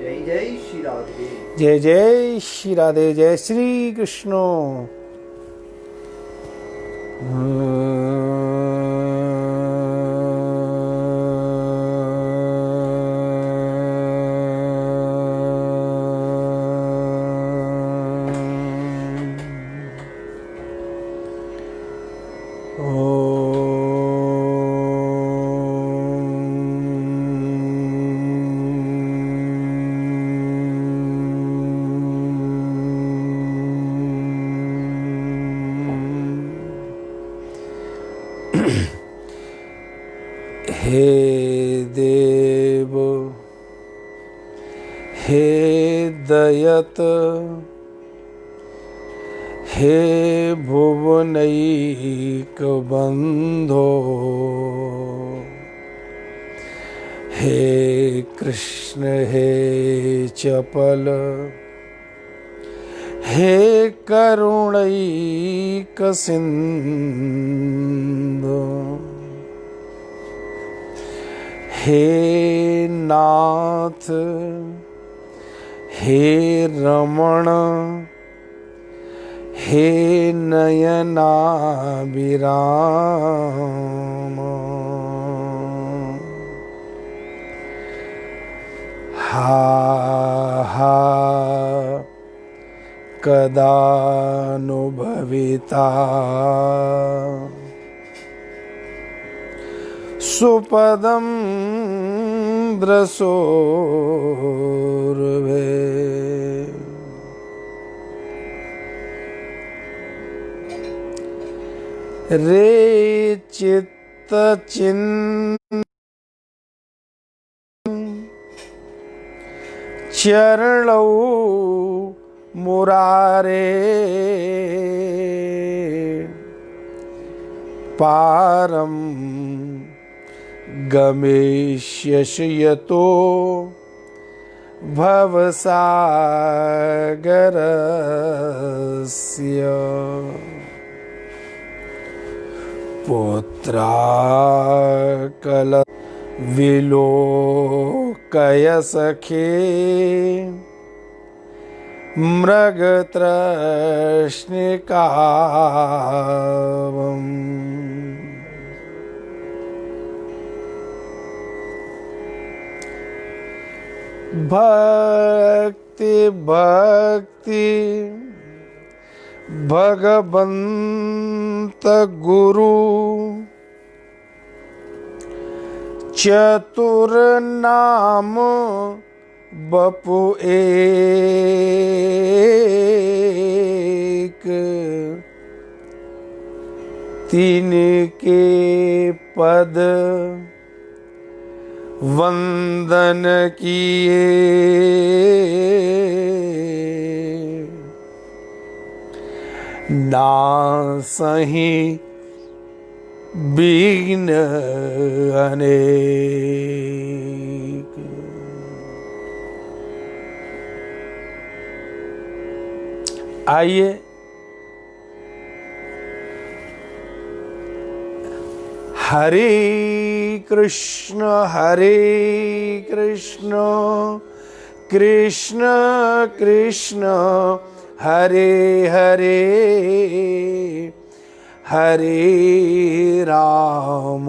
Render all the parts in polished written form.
जय जय श्री राधे। जय जय श्री राधे। जय श्री कृष्ण। हे देव हे दयत हे भुवनैक बंधो हे कृष्ण हे चपल हे करुणैक सिंधु हे नाथ हे रमण हे नयनाभिराम हा हा कदानुभविता सुपदं द्रसोर्वे रे चित्तचिन् चरणौ मुरारे पारं गमिष्यसि यतो भवसागरस्य पुत्राकल विलोकय सखे मृगतृष्णिकावम् भक्ति भक्ति भगवंत गुरु चतुर नाम बपु एक तीन के पद वंदन किए नासहि विघ्न अनेक। आइए हरे कृष्ण कृष्ण कृष्ण हरे हरे हरे राम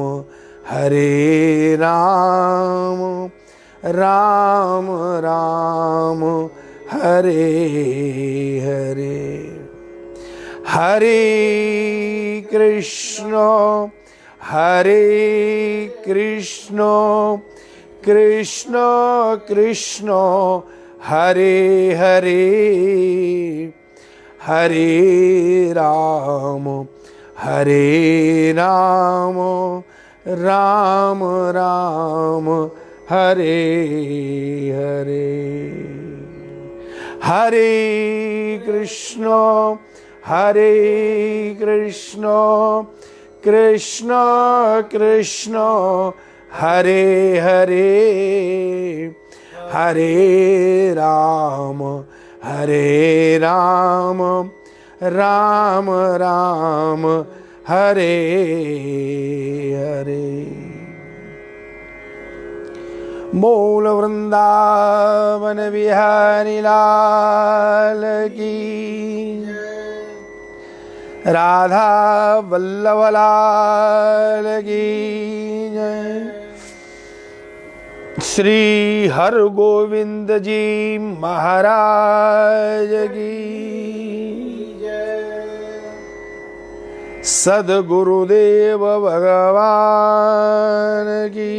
राम राम हरे हरे। हरे कृष्ण कृष्ण कृष्ण हरे हरे हरे राम राम राम हरे हरे। हरे कृष्ण कृष्ण कृष्ण हरे हरे हरे राम राम राम हरे हरे। मूल वृंदावन बिहारी लाल की, राधा वल्लभ लाल की जय। श्री हर गोविंद जी महाराज की जय। सद्गुरुदेव भगवान की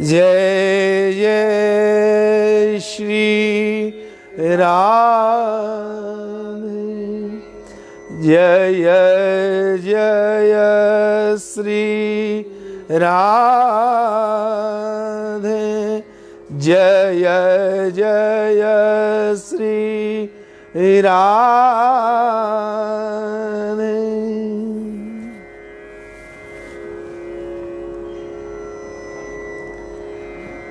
जय। जय श्री राम, जय जय श्री राधे, जय जय श्री राधे।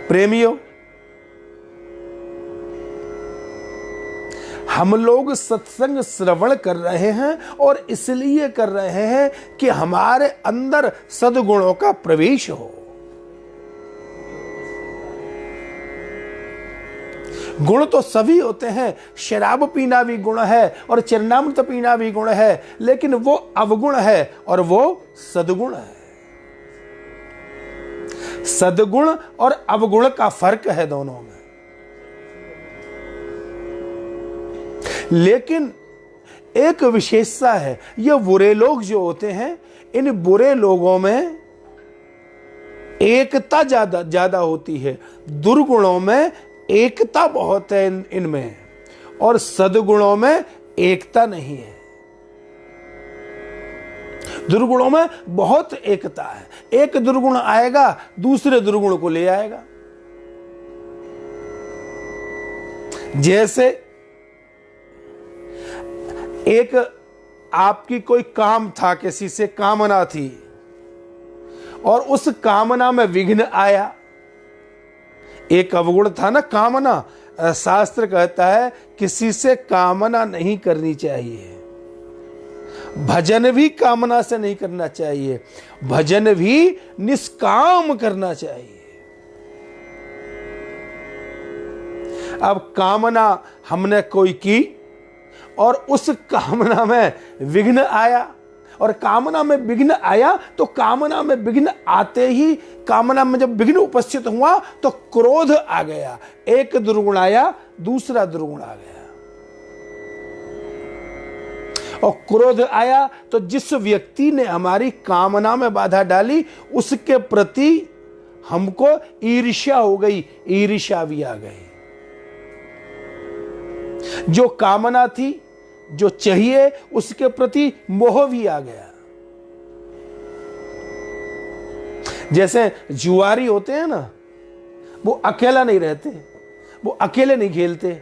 प्रेमियों, हम लोग सत्संग श्रवण कर रहे हैं और इसलिए कर रहे हैं कि हमारे अंदर सद्गुणों का प्रवेश हो। गुण तो सभी होते हैं, शराब पीना भी गुण है और चरणामृत पीना भी गुण है, लेकिन वो अवगुण है और वो सद्गुण है। सद्गुण और अवगुण का फर्क है दोनों में। लेकिन एक विशेषता है, ये बुरे लोग जो होते हैं, इन बुरे लोगों में एकता ज्यादा होती है, दुर्गुणों में एकता बहुत है इनमें, और सद्गुणों में एकता नहीं है। दुर्गुणों में बहुत एकता है, एक दुर्गुण आएगा दूसरे दुर्गुण को ले आएगा। जैसे एक आपकी कोई काम था, किसी से कामना थी और उस कामना में विघ्न आया। एक अवगुण था ना कामना। शास्त्र कहता है किसी से कामना नहीं करनी चाहिए, भजन भी कामना से नहीं करना चाहिए, भजन भी निष्काम करना चाहिए। अब कामना हमने कोई की और उस कामना में विघ्न आया, और कामना में विघ्न आया तो कामना में विघ्न आते ही, कामना में जब विघ्न उपस्थित हुआ तो क्रोध आ गया। एक दुर्गुण आया, दूसरा दुर्गुण आ गया। और क्रोध आया तो जिस व्यक्ति ने हमारी कामना में बाधा डाली, उसके प्रति हमको ईर्ष्या हो गई, ईर्ष्या भी आ गई। जो कामना थी, जो चाहिए, उसके प्रति मोह भी आ गया। जैसे जुआरी होते हैं ना, वो अकेला नहीं रहते, वो अकेले नहीं खेलते।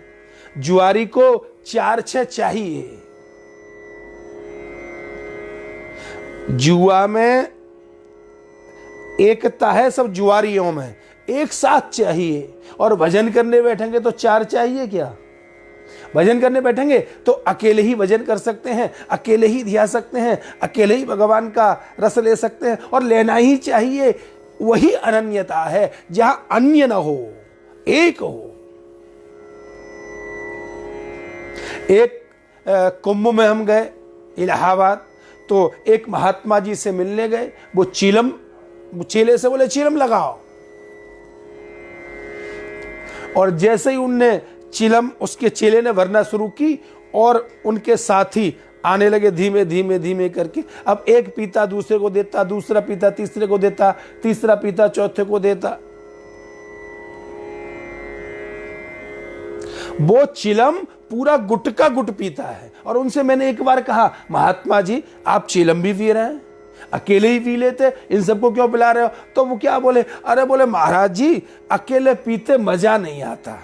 जुआरी को 4-6 चाहिए। जुआ में एकता है सब जुआरियों में, एक साथ चाहिए। और भजन करने बैठेंगे तो 4 चाहिए क्या? भजन करने बैठेंगे तो अकेले ही भजन कर सकते हैं, अकेले ही ध्या सकते हैं, अकेले ही भगवान का रस ले सकते हैं, और लेना ही चाहिए। वही अनन्यता है, जहां अन्य न हो, एक हो। एक कुंभ में हम गए इलाहाबाद, तो एक महात्मा जी से मिलने गए। वो चेले से बोले चिलम लगाओ, और जैसे ही उनने चिलम, उसके चेले ने भरना शुरू की और उनके साथी आने लगे धीमे धीमे धीमे करके। अब एक पीता दूसरे को देता, दूसरा पीता तीसरे को देता, तीसरा पीता चौथे को देता। वो चिलम पूरा गुट का गुट पीता है। और उनसे मैंने एक बार कहा, महात्मा जी आप चिलम भी पी रहे हैं, अकेले ही पी लेते, इन सबको क्यों पिला रहे हो? तो वो क्या बोले, अरे बोले महाराज जी अकेले पीते मजा नहीं आता।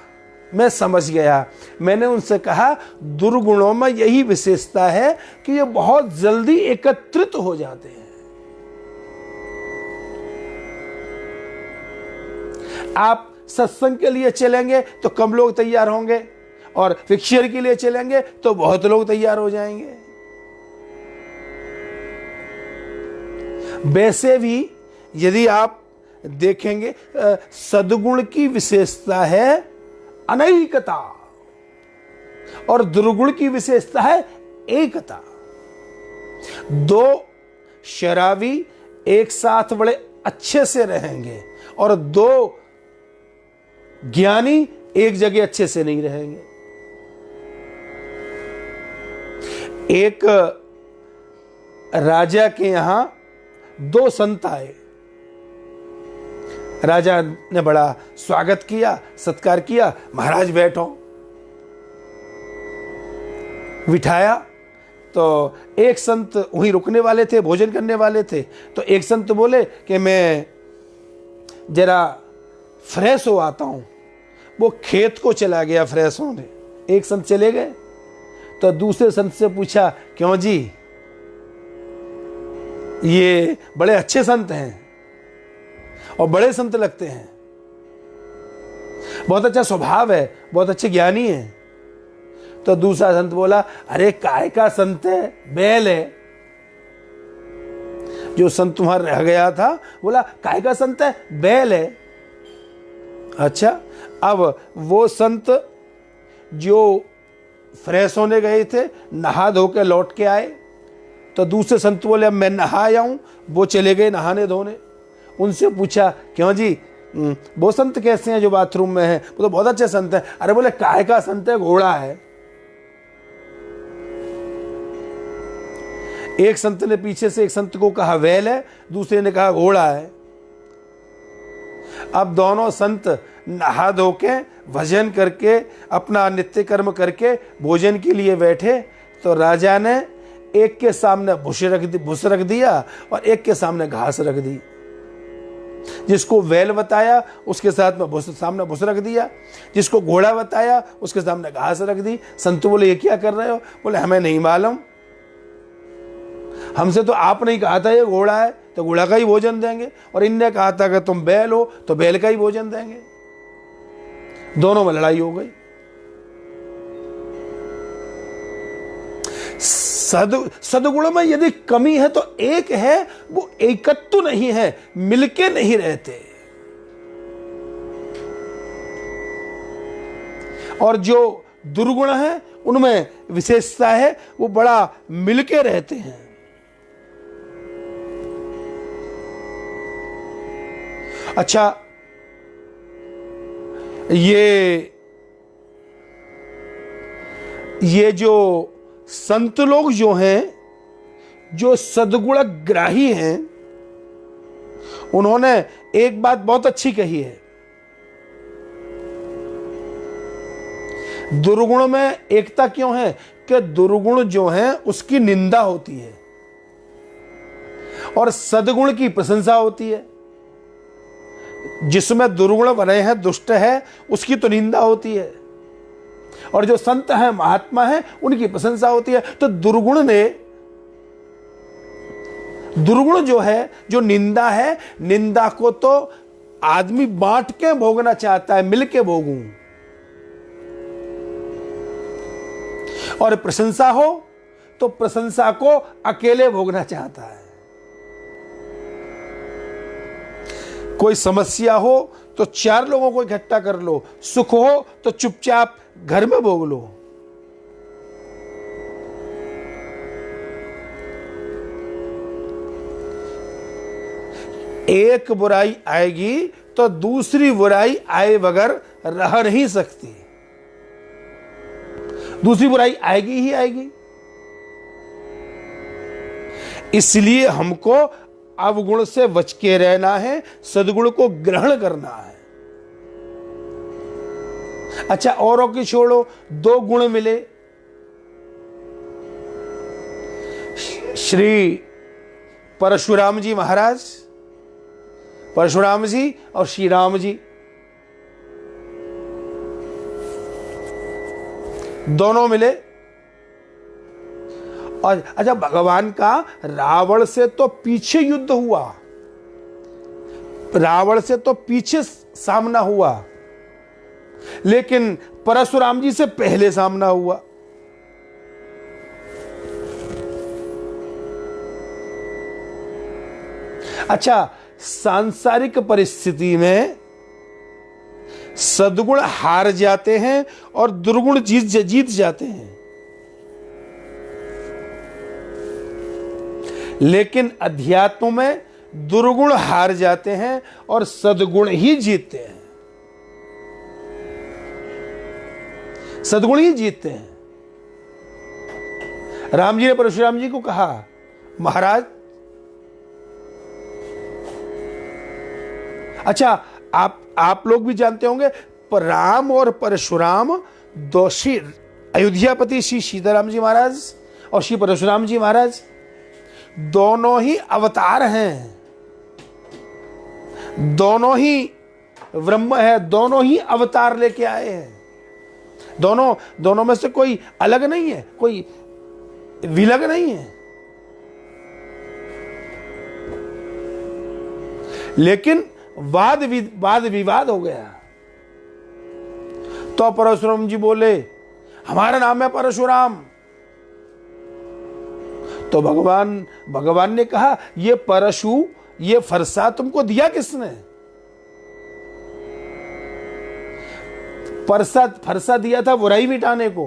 मैं समझ गया। मैंने उनसे कहा, दुर्गुणों में यही विशेषता है कि ये बहुत जल्दी एकत्रित हो जाते हैं। आप सत्संग के लिए चलेंगे तो कम लोग तैयार होंगे, और पिक्चर के लिए चलेंगे तो बहुत लोग तैयार हो जाएंगे। वैसे भी यदि आप देखेंगे सद्गुण की विशेषता है अनैकता और दुर्गुण की विशेषता है एकता। दो शराबी एक साथ बड़े अच्छे से रहेंगे और दो ज्ञानी एक जगह अच्छे से नहीं रहेंगे। एक राजा के यहां दो संत आए। राजा ने बड़ा स्वागत किया, सत्कार किया। महाराज बैठो, बिठाया। तो एक संत वहीं रुकने वाले थे, भोजन करने वाले थे। तो एक संत बोले कि मैं जरा फ्रेश हो आता हूं। वो खेत को चला गया फ्रेश होने। एक संत चले गए तो दूसरे संत से पूछा, क्यों जी, ये बड़े अच्छे संत हैं और बड़े संत लगते हैं, बहुत अच्छा स्वभाव है, बहुत अच्छे ज्ञानी हैं। तो दूसरा संत बोला, अरे काय का संत है, बैल है। जो संत तुम्हारा रह गया था बोला, काय का संत है, बैल है। अच्छा, अब वो संत जो फ्रेश होने गए थे, नहा धो के लौट के आए। तो दूसरे संत बोले, अब मैं नहा आया हूं। वो चले गए नहाने धोने। उनसे पूछा, क्यों जी, वो संत कैसे हैं जो बाथरूम में है? वो तो बहुत अच्छे संत हैं। अरे बोले, काय का संत है, घोड़ा है। एक संत ने पीछे से एक संत को कहा बैल है, दूसरे ने कहा घोड़ा है। अब दोनों संत नहा धो के भजन करके अपना नित्य कर्म करके भोजन के लिए बैठे। तो राजा ने एक के सामने भूस रख दिया और एक के सामने घास रख दी। जिसको बैल बताया उसके साथ में सामने भूस रख दिया, जिसको घोड़ा बताया उसके सामने घास रख दी। संत बोले, ये क्या कर रहे हो? बोले, हमें नहीं मालूम, हमसे तो आपने ही कहा था ये घोड़ा है तो घोड़ा का ही भोजन देंगे, और इनने कहा था कि तुम बैल हो तो बैल का ही भोजन देंगे। दोनों में लड़ाई हो गई। सद्गुण में यदि कमी है तो एक है, वो एकत्व नहीं है, मिलके नहीं रहते। और जो दुर्गुण है उनमें विशेषता है, वो बड़ा मिलके रहते हैं। अच्छा, ये जो संत लोग जो हैं, जो सद्गुण ग्राही हैं, उन्होंने एक बात बहुत अच्छी कही है। दुर्गुण में एकता क्यों है? कि दुर्गुण जो है उसकी निंदा होती है और सद्गुण की प्रशंसा होती है। जिसमें दुर्गुण बने हैं, दुष्ट है, उसकी तो निंदा होती है, और जो संत हैं, महात्मा हैं, उनकी प्रशंसा होती है। तो दुर्गुण जो है, जो निंदा है, निंदा को तो आदमी बांट के भोगना चाहता है, मिलके भोगूं। और प्रशंसा हो तो प्रशंसा को अकेले भोगना चाहता है। कोई समस्या हो तो चार लोगों को इकट्ठा कर लो, सुख हो तो चुपचाप घर में भोग लो। एक बुराई आएगी तो दूसरी बुराई आए बगैर रह नहीं सकती। दूसरी बुराई आएगी ही आएगी। इसलिए हमको अवगुण से बच के रहना है, सद्गुण को ग्रहण करना है। अच्छा, औरों की छोड़ो, दो गुण मिले। श्री परशुराम जी महाराज, परशुराम जी और श्री राम जी दोनों मिले। और अच्छा, भगवान का रावण से तो पीछे युद्ध हुआ, रावण से तो पीछे सामना हुआ, लेकिन परशुराम जी से पहले सामना हुआ। अच्छा, सांसारिक परिस्थिति में सद्गुण हार जाते हैं और दुर्गुण जीत जाते हैं, लेकिन अध्यात्म में दुर्गुण हार जाते हैं और सद्गुण ही जीतते हैं। सद्गुण ही जीतते हैं। राम जी ने परशुराम जी को कहा, महाराज, अच्छा आप लोग भी जानते होंगे, पर राम और परशुराम दोषी, अयोध्यापति श्री सीताराम जी महाराज और श्री परशुराम जी महाराज दोनों ही अवतार हैं, दोनों ही ब्रह्म है, दोनों ही अवतार लेके आए हैं। दोनों में से कोई अलग नहीं है, कोई विलग नहीं है। लेकिन वाद विवाद हो गया। तो परशुराम जी बोले, हमारा नाम है परशुराम। तो भगवान ने कहा, ये परशु, ये फरसा तुमको दिया किसने? फरसा दिया था बुराई मिटाने को।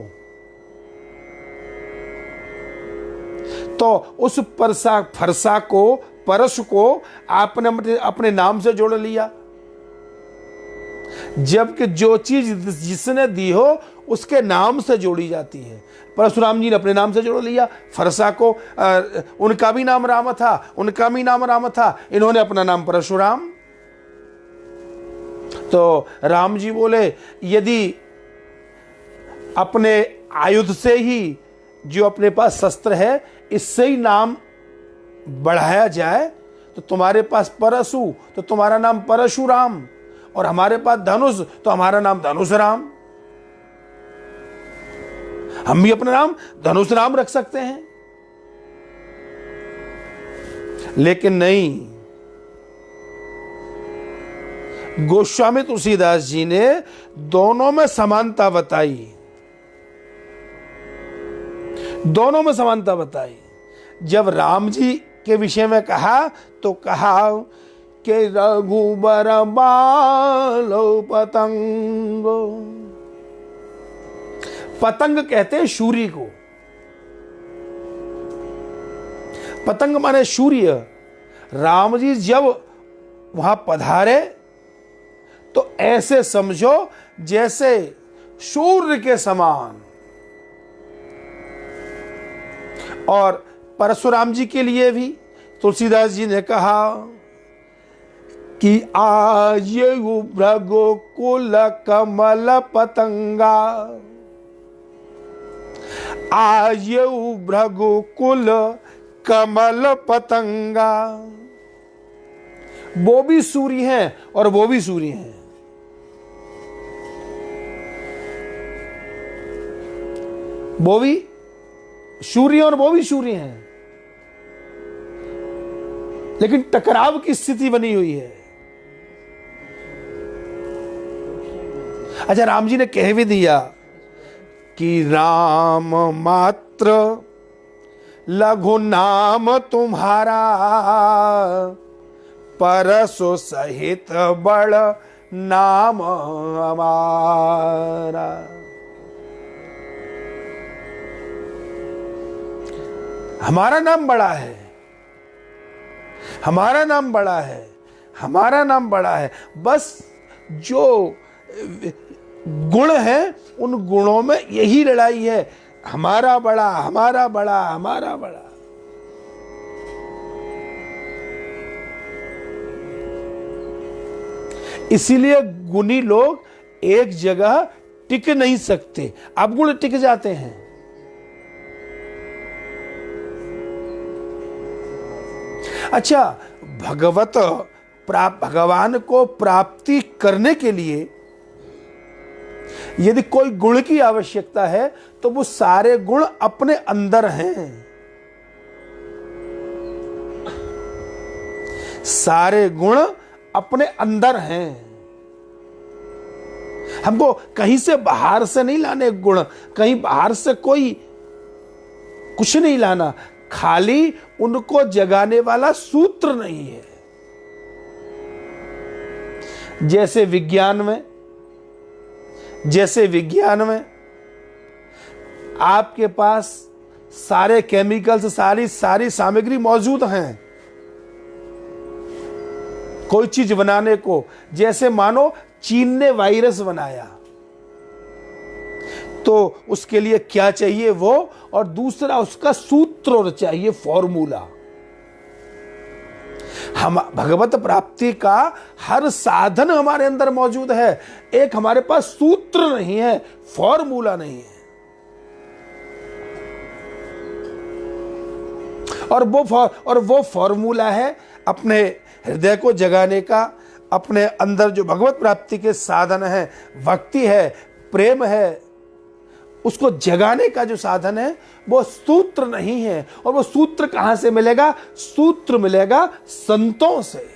तो उस फरसा को, परशु को आपने अपने नाम से जोड़ लिया, जबकि जो चीज जिसने दी हो उसके नाम से जोड़ी जाती है। परशुराम जी ने अपने नाम से जोड़ लिया। फरसा को उनका भी नाम राम था, इन्होंने अपना नाम परशुराम। तो राम जी बोले, यदि अपने आयुध से ही, जो अपने पास शस्त्र है, इससे ही नाम बढ़ाया जाए तो तुम्हारे पास परशु, तो तुम्हारा नाम परशुराम, और हमारे पास धनुष, तो हमारा नाम धनुषराम। हम भी अपना नाम धनुषराम रख सकते हैं, लेकिन नहीं। गोस्वामी तुलसीदास जी ने दोनों में समानता बताई, दोनों में समानता बताई। जब राम जी के विषय में कहा तो कहा कि रघुबर बालो पतंगो। पतंग कहते हैं सूर्य को, पतंग माने सूर्य। राम जी जब वहां पधारे तो ऐसे समझो जैसे सूर्य के समान। और परशुराम जी के लिए भी तुलसीदास जी ने कहा कि आयु भृगुकुल कमल पतंगा, आयु भृगुकुल कमल पतंगा। वो भी सूर्य हैं और वो भी सूर्य हैं। वो भी सूर्य और वो भी सूर्य हैं, लेकिन टकराव की स्थिति बनी हुई है। अच्छा, राम जी ने कह भी दिया कि राम मात्र लघु नाम तुम्हारा, परसो सहित बड़ नाम हमारा। हमारा नाम बड़ा है, हमारा नाम बड़ा है, हमारा नाम बड़ा है। बस जो गुण है उन गुणों में यही लड़ाई है, हमारा बड़ा, हमारा बड़ा, हमारा बड़ा। इसीलिए गुणी लोग एक जगह टिक नहीं सकते, अवगुण टिक जाते हैं। अच्छा, भगवान को प्राप्ति करने के लिए यदि कोई गुण की आवश्यकता है तो वो सारे गुण अपने अंदर हैं। सारे गुण अपने अंदर हैं। हमको कहीं से बाहर से नहीं लाने गुण, कहीं बाहर से कोई कुछ नहीं लाना, खाली उनको जगाने वाला सूत्र नहीं है। जैसे विज्ञान में आपके पास सारे केमिकल्स, सारी सामग्री मौजूद हैं कोई चीज बनाने को। जैसे मानो चीन ने वायरस बनाया तो उसके लिए क्या चाहिए वो, और दूसरा उसका सूत्र चाहिए, फॉर्मूला। हम भगवत प्राप्ति का हर साधन हमारे अंदर मौजूद है, एक हमारे पास सूत्र नहीं है, फॉर्मूला नहीं है। और वो फॉर्मूला है अपने हृदय को जगाने का, अपने अंदर जो भगवत प्राप्ति के साधन है, भक्ति है, प्रेम है, उसको जगाने का जो साधन है वो सूत्र नहीं है। और वो सूत्र कहां से मिलेगा? सूत्र मिलेगा संतों से।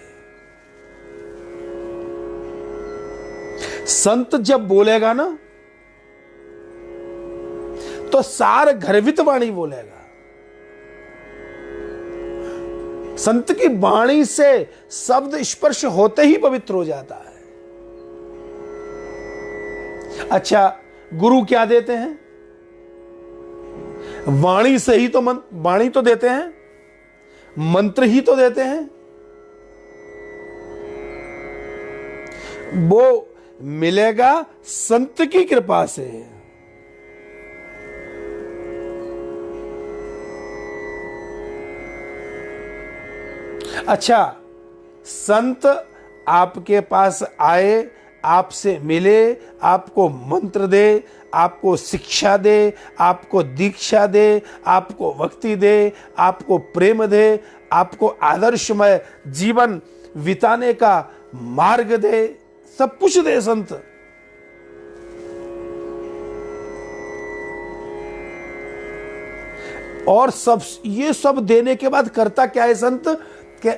संत जब बोलेगा ना तो सार गर्वित वाणी बोलेगा। संत की वाणी से शब्द स्पर्श होते ही पवित्र हो जाता है। अच्छा, गुरु क्या देते हैं? वाणी से ही तो वाणी तो देते हैं, मंत्र ही तो देते हैं। वो मिलेगा संत की कृपा से। अच्छा, संत आपके पास आए, आपसे मिले, आपको मंत्र दे, आपको शिक्षा दे, आपको दीक्षा दे, आपको भक्ति दे, आपको प्रेम दे, आपको आदर्शमय जीवन बिताने का मार्ग दे, सब कुछ दे संत। और ये सब देने के बाद करता क्या है संत? कि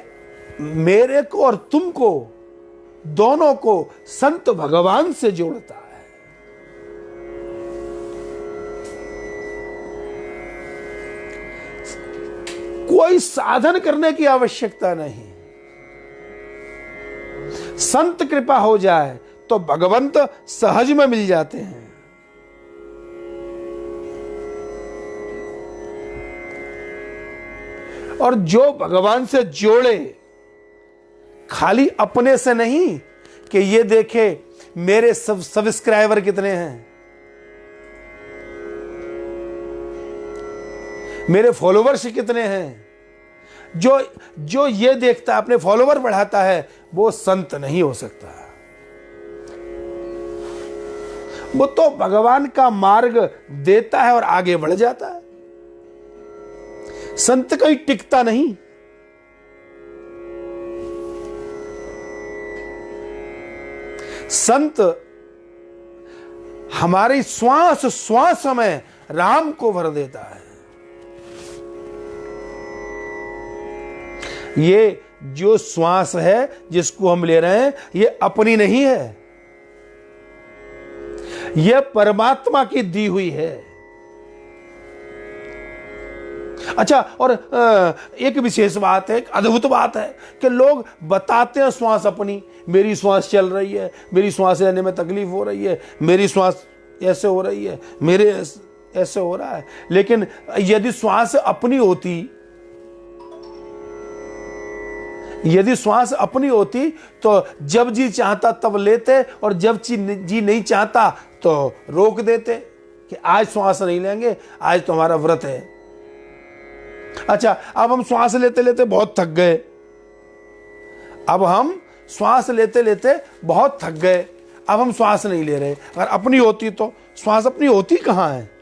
मेरे को और तुमको, दोनों को संत भगवान से जोड़ता है। कोई साधन करने की आवश्यकता नहीं। संत कृपा हो जाए तो भगवंत सहज में मिल जाते हैं। और जो भगवान से जोड़े, खाली अपने से नहीं कि ये देखे मेरे सब्सक्राइबर कितने हैं, मेरे फॉलोवर्स कितने हैं। जो ये देखता है, अपने फॉलोवर बढ़ाता है, वो संत नहीं हो सकता। वो तो भगवान का मार्ग देता है और आगे बढ़ जाता है। संत कहीं टिकता नहीं। संत हमारी श्वास श्वास में राम को भर देता है। ये जो श्वास है जिसको हम ले रहे हैं, ये अपनी नहीं है, ये परमात्मा की दी हुई है। अच्छा, और एक विशेष बात है, एक अद्भुत बात है कि लोग बताते हैं श्वास अपनी, मेरी श्वास चल रही है, मेरी श्वास लेने में तकलीफ हो रही है, मेरी श्वास ऐसे हो रही है, मेरे ऐसे हो रहा है। लेकिन यदि श्वास अपनी होती तो जब जी चाहता तब लेते, और जब जी नहीं चाहता तो रोक देते कि आज श्वास नहीं लेंगे, आज तो हमारा व्रत है। अच्छा, अब हम श्वास लेते लेते बहुत थक गए, अब हम श्वास लेते लेते बहुत थक गए, अब हम श्वास नहीं ले रहे। अगर अपनी होती तो, श्वास अपनी होती कहां है?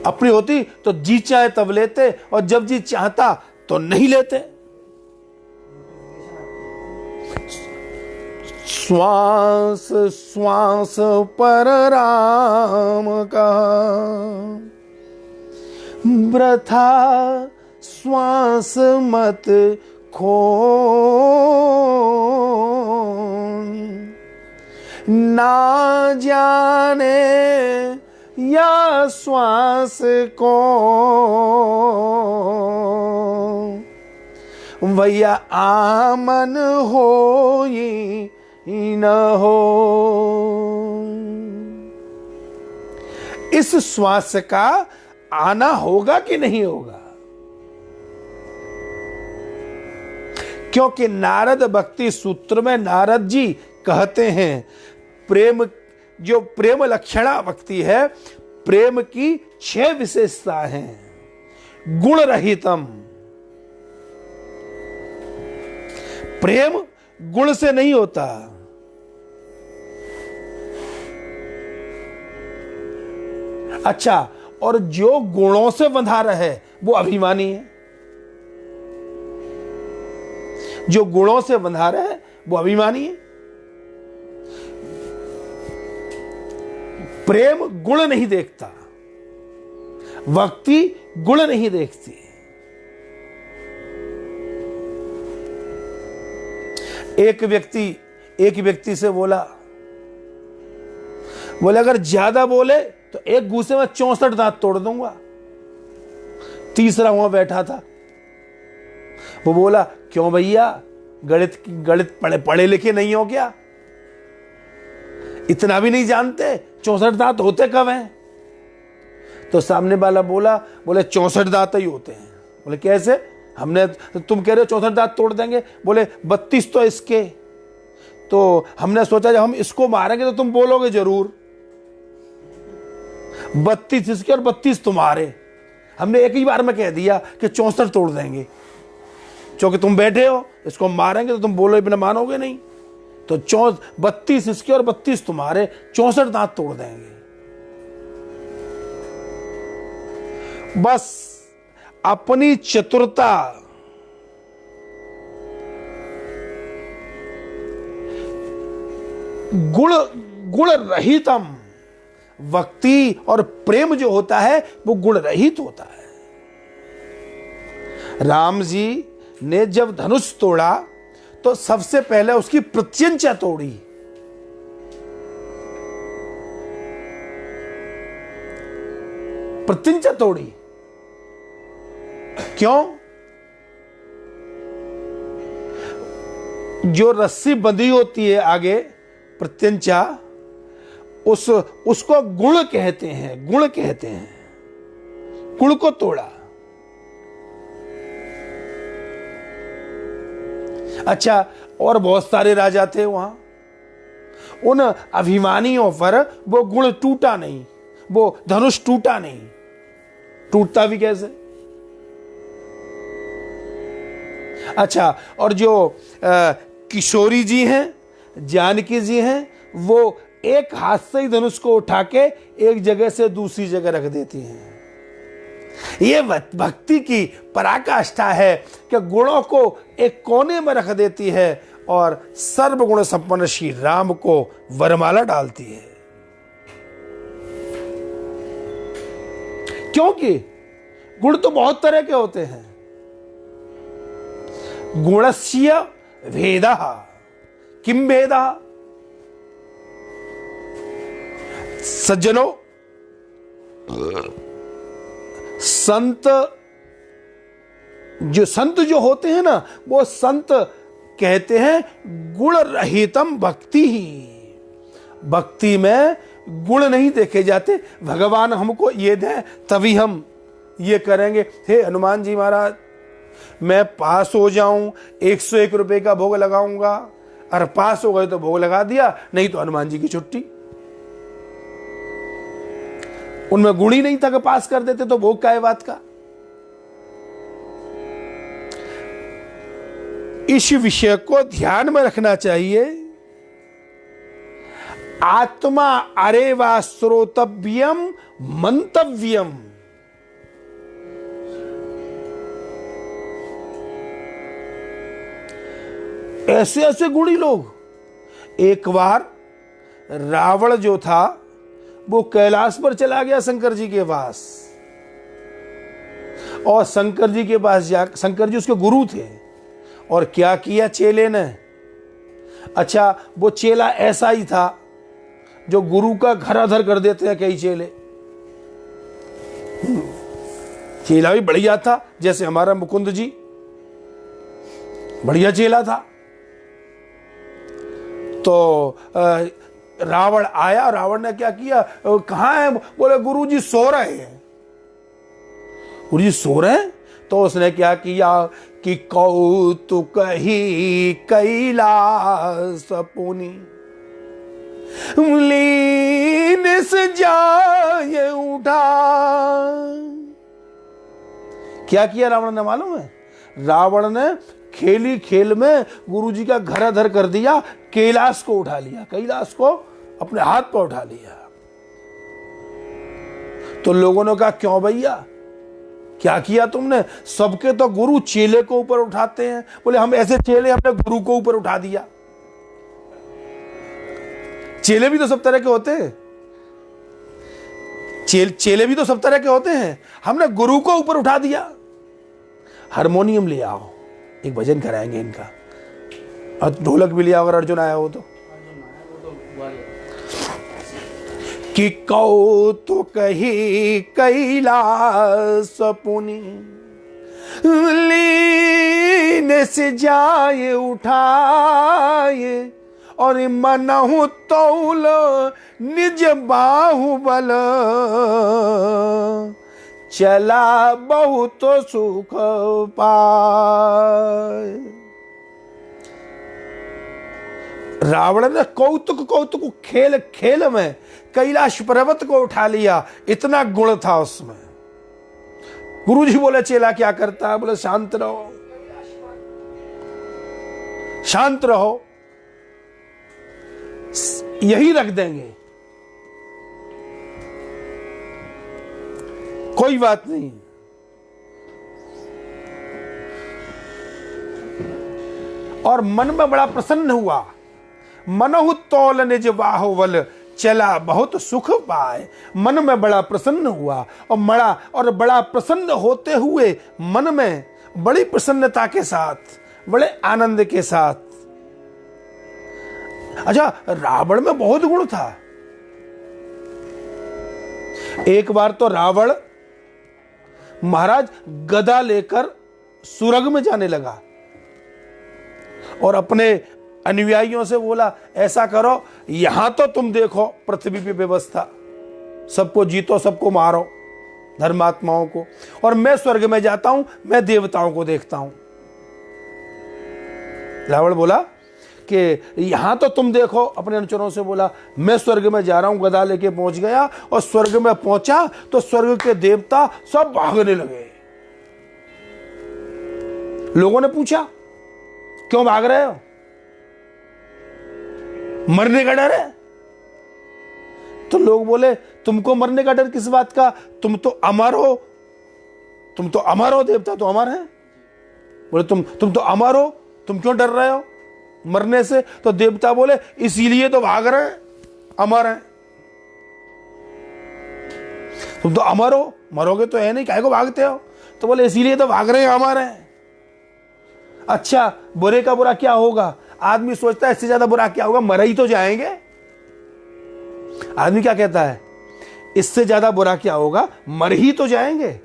अपनी होती तो जी चाहे तब लेते, और जब जी चाहता तो नहीं लेते। श्वास श्वास पर राम का वृथा श्वास मत खो, ना जाने या श्वास को भैया आमन हो ये न हो। इस श्वास का आना होगा कि नहीं होगा? क्योंकि नारद भक्ति सूत्र में नारद जी कहते हैं प्रेम, जो प्रेम लक्षणा भक्ति है, प्रेम की 6 विशेषता हैं। गुण रहितम, प्रेम गुण से नहीं होता। अच्छा, और जो गुणों से बंधा रहे वो अभिमानी है। जो गुणों से बंधा रहे वो अभिमानी है। प्रेम गुण नहीं देखता, भक्ति गुण नहीं देखती। एक व्यक्ति से बोले अगर ज्यादा बोले तो एक घूसे में 64 दांत तोड़ दूंगा। तीसरा वहां बैठा था, वो बोला क्यों भैया, गणित पढ़े लिखे नहीं हो क्या? इतना भी नहीं जानते 64 दांत होते कब हैं? तो सामने वाला बोले 64 दांत ही होते हैं। बोले कैसे? हमने, तुम कह रहे हो 64 दांत तोड़ देंगे। बोले 32 तो इसके, तो हमने सोचा जब हम इसको मारेंगे तो तुम बोलोगे जरूर 32 इसके और 32 तुम्हारे। हमने एक ही बार में कह दिया कि 64 तोड़ देंगे, क्योंकि तुम बैठे हो, इसको मारेंगे तो तुम बोलो बिना मानोगे नहीं। तो 32 इसके और 32 तुम्हारे, 64 दांत तोड़ देंगे। बस अपनी चतुरता, गुण रहितम, भक्ति और प्रेम जो होता है वो गुण रहित होता है। राम जी ने जब धनुष तोड़ा तो सबसे पहले उसकी प्रत्यंचा तोड़ी। प्रत्यंचा तोड़ी क्यों? जो रस्सी बंधी होती है आगे, प्रत्यंचा, उसको गुण कहते हैं, गुण कहते हैं। गुण को तोड़ा। अच्छा, और बहुत सारे राजा थे वहां, उन अभिमानियों पर वो गुण टूटा नहीं, वो धनुष टूटा नहीं। टूटता भी कैसे? अच्छा, और जो किशोरी जी हैं, जानकी जी हैं, वो एक हाथ से ही धनुष को उठा के एक जगह से दूसरी जगह रख देती हैं। ये भक्ति की पराकाष्ठा है कि गुणों को एक कोने में रख देती है और सर्वगुण संपन्न श्री राम को वरमाला डालती है। क्योंकि गुण तो बहुत तरह के होते हैं। गुणस्य भेदः किम भेदः? सज्जनों, संत जो होते हैं ना, वो संत कहते हैं गुण रहितम भक्ति ही। भक्ति में गुण नहीं देखे जाते। भगवान हमको ये दें तभी हम ये करेंगे। हे हनुमान जी महाराज, मैं पास हो जाऊं, 101 रुपए का भोग लगाऊंगा, और पास हो गए तो भोग लगा दिया, नहीं तो हनुमान जी की छुट्टी। उनमें गुण ही नहीं था कि पास कर देते, तो भोग का है बात का। इस विषय को ध्यान में रखना चाहिए। आत्मा अरेवा श्रोतव्यम मंतव्यम। ऐसे ऐसे गुणी लोग। एक बार रावण जो था वो कैलाश पर चला गया शंकर जी के पास, और शंकर जी के पास जाकर, शंकर जी उसके गुरु थे, और क्या किया चेले ने? अच्छा, वो चेला ऐसा ही था जो गुरु का घर अधर कर देते हैं कई चेले। चेला भी बढ़िया था, जैसे हमारा मुकुंद जी। बढ़िया चेला था। तो रावण आया, रावण ने क्या किया, कहाँ है, बोले गुरुजी सो रहे हैं। गुरुजी सो रहे हैं? तो उसने क्या किया कि कौतुक ही कैलास पुनि लीन से जाए उठा। क्या किया रावण ने मालूम है? रावण ने खेली खेल में गुरुजी का घर अधर कर दिया, कैलाश को उठा लिया, कैलाश को अपने हाथ पर उठा लिया। तो लोगों ने कहा क्यों भैया, क्या किया तुमने? सबके तो गुरु चेले को ऊपर उठाते हैं। बोले हम ऐसे चेले, हमने गुरु को ऊपर उठा दिया। चेले भी तो सब तरह के होते हैं, चेले भी तो सब तरह के होते हैं, हमने गुरु को ऊपर उठा दिया। हारमोनियम ले आओ, एक भजन कराएंगे इनका, और ढोलक भी ले आओ अगर अर्जुन आया हो तो। कि कौतुक ही कैलास पुनि लीन से जाए उठाए, और मनहु तौल निज बाहुबल चला बहुत सुख पाए। रावण ने कौतुक कौतुक खेल खेल में कैलाश पर्वत को उठा लिया, इतना गुण था उसमें। गुरुजी बोले चेला क्या करता है? बोले शांत रहो, शांत रहो, यही रख देंगे, कोई बात नहीं। और मन में बड़ा प्रसन्न हुआ। मनहु तौल निज बाहुबल चला बहुत सुख पाए। मन में बड़ा प्रसन्न हुआ, और बड़ा प्रसन्न होते हुए मन में बड़ी प्रसन्नता के साथ, बड़े आनंद के साथ। अच्छा, रावण में बहुत गुण था। एक बार तो रावण महाराज गदा लेकर सुरग में जाने लगा और अपने अनुयायियों से बोला ऐसा करो, यहां तो तुम देखो पृथ्वी पे व्यवस्था, सबको जीतो, सबको मारो, धर्मात्माओं को, और मैं स्वर्ग में जाता हूं, मैं देवताओं को देखता हूं। रावण बोला कि यहां तो तुम देखो, अपने अनुचरों से बोला मैं स्वर्ग में जा रहा हूं। गदा लेके पहुंच गया और स्वर्ग में पहुंचा तो स्वर्ग के देवता सब भागने लगे। लोगों ने पूछा क्यों भाग रहे हो? मरने का डर है? तो लोग बोले तुमको मरने का डर किस बात का, तुम तो अमर हो, तुम तो अमर हो, देवता तो अमर है। बोले तुम तो अमर हो, तुम क्यों डर रहे हो मरने से? तो देवता बोले इसीलिए तो भाग रहे हैं, अमर हैं। तुम तो अमर हो, मरोगे तो है नहीं, काहे को भागते हो? तो बोले इसीलिए तो भाग रहे हैं, अमर हैं। अच्छा, बुरे का बुरा क्या होगा? आदमी सोचता है इससे ज्यादा बुरा क्या होगा, मर ही तो जाएंगे। आदमी क्या कहता है, इससे ज्यादा बुरा क्या होगा, मर ही तो जाएंगे।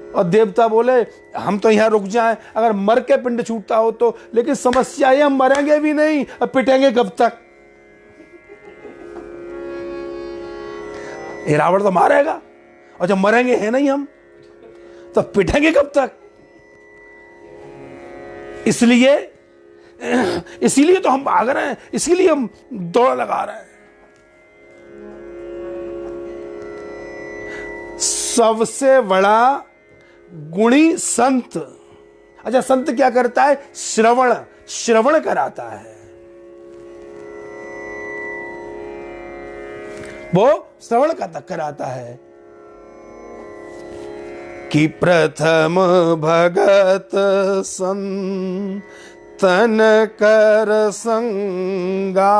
और देवता बोले हम तो यहां रुक जाएं, अगर मर के पिंड छूटता हो तो, लेकिन समस्या ये हम मरेंगे भी नहीं, अब पिटेंगे कब तक? ये रावण तो मारेगा, और जब मरेंगे है नहीं हम, तो पिटेंगे कब तक? इसीलिए तो हम भाग रहे हैं, इसीलिए हम दौड़ लगा रहे हैं। सबसे बड़ा गुणी संत। अच्छा, संत क्या करता है? श्रवण कराता है, वो श्रवण कराता है। कि प्रथम भगत संतन कर संगा,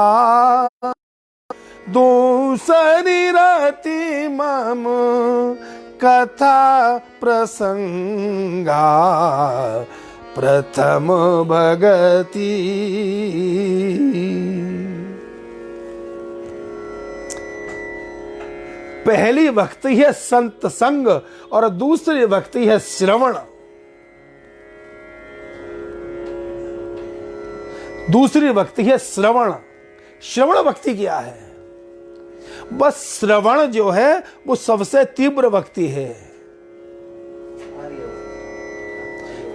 दूसरी रति मम कथा प्रसंगा, प्रथम भगति। पहली भक्ति है संत संग और दूसरी भक्ति है श्रवण। दूसरी भक्ति है श्रवण। श्रवण भक्ति क्या है? बस श्रवण जो है वो सबसे तीव्र भक्ति है,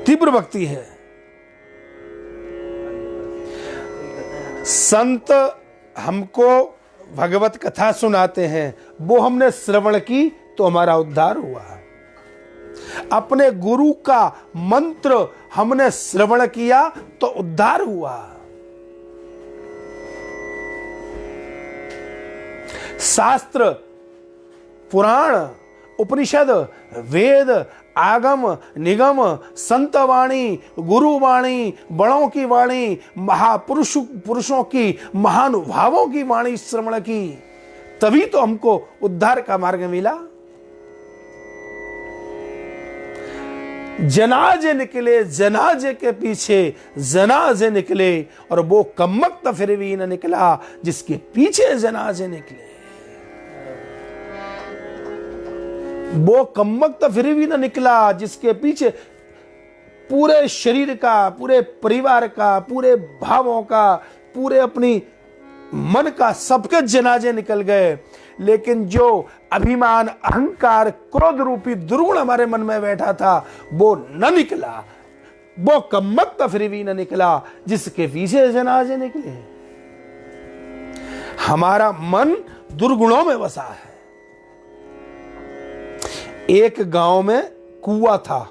तीव्र भक्ति है। संत हमको भगवत कथा सुनाते हैं, वो हमने श्रवण की तो हमारा उद्धार हुआ। अपने गुरु का मंत्र हमने श्रवण किया तो उद्धार हुआ। शास्त्र, पुराण, उपनिषद, वेद, आगम, निगम, संतवाणी, गुरुवाणी, बड़ों की वाणी, पुरुषों की, महानुभावों की वाणी श्रवण की, तभी तो हमको उद्धार का मार्ग मिला। जनाजे निकले, जनाजे के पीछे जनाजे निकले, और वो कम्मक्त फिर भी न निकला जिसके पीछे जनाजे निकले। वो कम्मक्त फिर भी न निकला जिसके पीछे पूरे शरीर का, पूरे परिवार का, पूरे भावों का, पूरे अपनी मन का, सबके जनाजे निकल गए। लेकिन जो अभिमान, अहंकार, क्रोध रूपी दुर्गुण हमारे मन में बैठा था वो न निकला। वो कम्मक्त फिर भी न निकला जिसके पीछे जनाजे निकले। हमारा मन दुर्गुणों में बसा है। एक गांव में कुआं था,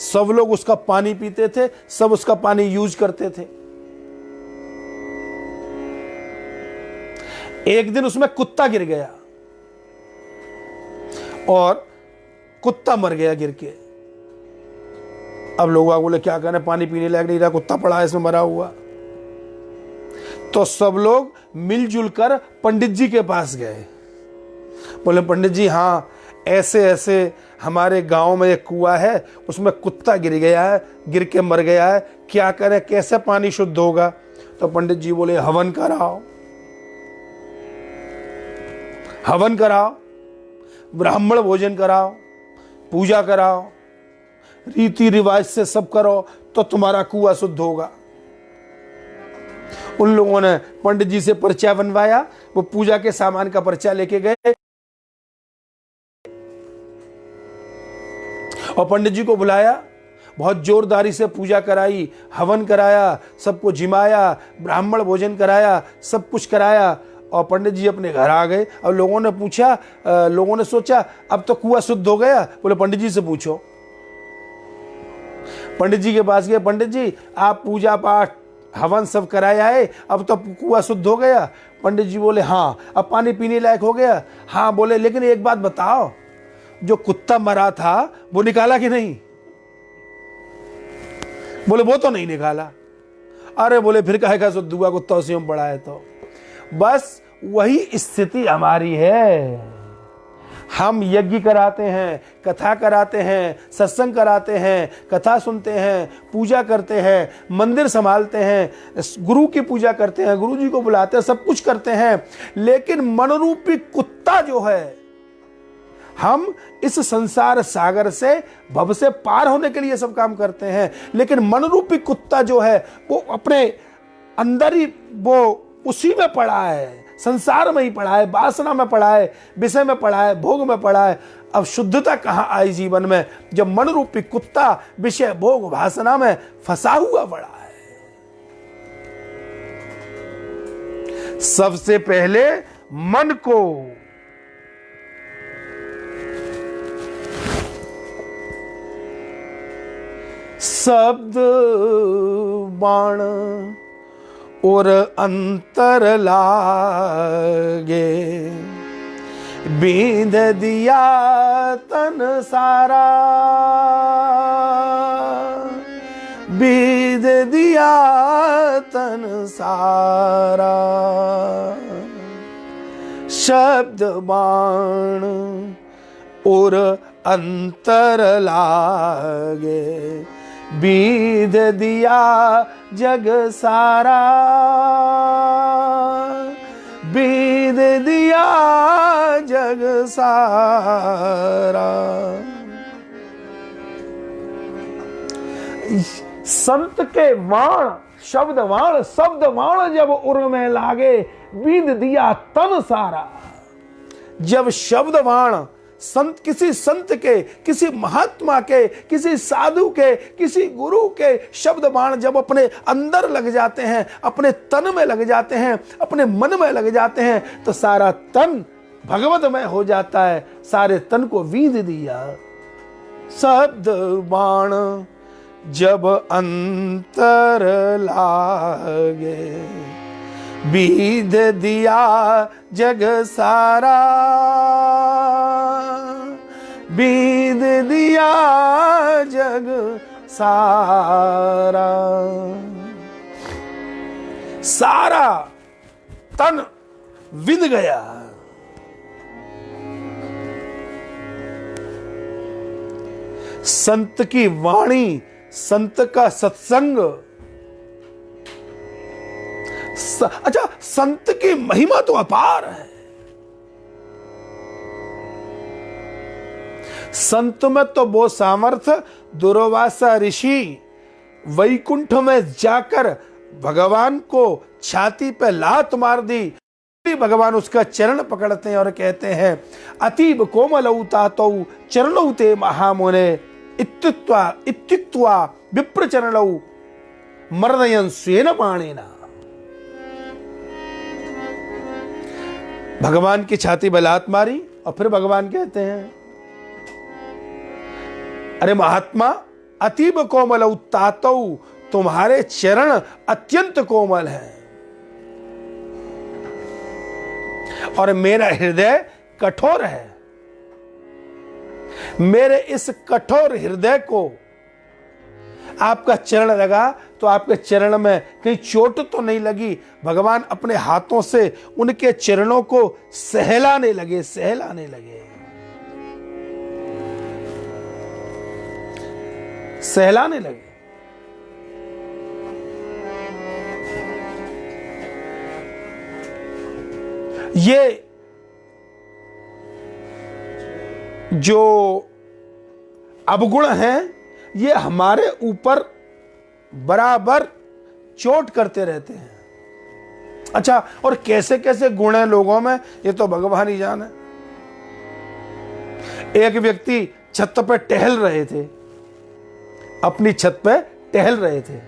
सब लोग उसका पानी पीते थे, सब उसका पानी यूज करते थे। एक दिन उसमें कुत्ता गिर गया और कुत्ता मर गया गिर के। अब लोग बोले क्या करें, पानी पीने लायक नहीं रहा, कुत्ता पड़ा है इसमें मरा हुआ। तो सब लोग मिलजुल कर पंडित जी के पास गए। बोले पंडित जी, हाँ ऐसे ऐसे हमारे गांव में एक कुआं है, उसमें कुत्ता गिर गया है, गिर के मर गया है, क्या करें, कैसे पानी शुद्ध होगा? तो पंडित जी बोले हवन कराओ, हवन कराओ, ब्राह्मण भोजन कराओ, पूजा कराओ, रीति रिवाज से सब करो तो तुम्हारा कुआं शुद्ध होगा। उन लोगों ने पंडित जी से पर्चा बनवाया, वो पूजा के सामान का पर्चा लेके गए और पंडित जी को बुलाया, बहुत जोरदारी से पूजा कराई, हवन कराया, सबको जिमाया, ब्राह्मण भोजन कराया, सब कुछ कराया और पंडित जी अपने घर आ गए। और लोगों ने पूछा, लोगों ने सोचा अब तो कुआं शुद्ध हो गया। बोले पंडित जी से पूछो। पंडित जी के पास गए, पंडित जी आप पूजा पाठ हवन सब कराया है, अब तो कुआं शुद्ध हो गया? पंडित जी बोले हाँ, अब पानी पीने लायक हो गया? हाँ। बोले लेकिन एक बात बताओ, जो कुत्ता मरा था वो निकाला कि नहीं? बोले वो तो नहीं निकाला। अरे बोले फिर कहेगा शुद्ध हुआ, कुत्ता उसी में पड़ा है। तो बस वही स्थिति हमारी है। हम यज्ञ कराते हैं, कथा कराते हैं, सत्संग कराते हैं, कथा सुनते हैं, पूजा करते हैं, मंदिर संभालते हैं, गुरु की पूजा करते हैं, गुरु जी को बुलाते हैं, सब कुछ करते हैं, लेकिन मनरूपी कुत्ता जो है, हम इस संसार सागर से, भव से पार होने के लिए सब काम करते हैं, लेकिन मनरूपी कुत्ता जो है वो अपने अंदर ही वो उसी में पड़ा है, संसार में ही पड़ा है, वासना में पड़ा है, विषय में पड़ा है, भोग में पड़ा है। अब शुद्धता कहां आई जीवन में, जब मनरूपी कुत्ता विषय भोग वासना में फंसा हुआ पड़ा है। सबसे पहले मन को शब्द बाण और अंतर लागे, बींध दिया तन सारा, बींध दिया तन सारा, शब्द बाण और अंतर लागे, बीध दिया जग सारा, बीध दिया जग सारा। संत के वाण शब्द वाण जब उर में लागे, बींद दिया तन सारा। जब शब्द वाण किसी संत के, किसी महात्मा के, किसी साधु के, किसी गुरु के शब्द बाण जब अपने अंदर लग जाते हैं, अपने तन में लग जाते हैं, अपने मन में लग जाते हैं, तो सारा तन भगवतमय हो जाता है। सारे तन को वींद दिया। शब्द बाण जब अंतर लागे, बीध दिया जग सारा, बीध दिया जग सारा। सारा तन विंध गया। संत की वाणी, संत का सत्संग, अच्छा, संत की महिमा तो अपार है। संत में तो वो सामर्थ्य, दुर्वासा ऋषि वैकुंठ में जाकर भगवान को छाती पे लात मार दी, भगवान उसका चरण पकड़ते हैं और कहते हैं, अतीब कोमलौ तातौ चरणौ ते महामुने, इत्युक्त्वा विप्र चरणौ मर्दयन् स्वेन पाणिना। भगवान की छाती पे लात मारी और फिर भगवान कहते हैं, अरे महात्मा, अतीब कोमलौ तातौ, तुम्हारे चरण अत्यंत कोमल हैं और मेरा हृदय कठोर है। मेरे इस कठोर हृदय को आपका चरण लगा तो आपके चरण में कहीं चोट तो नहीं लगी। भगवान अपने हाथों से उनके चरणों को सहलाने लगे, सहलाने लगे, सहलाने लगे। ये जो अवगुण हैं, ये हमारे ऊपर बराबर चोट करते रहते हैं। अच्छा, और कैसे कैसे गुण हैं लोगों में, ये तो भगवान ही जाने। एक व्यक्ति छत पे टहल रहे थे, अपनी छत पे टहल रहे थे।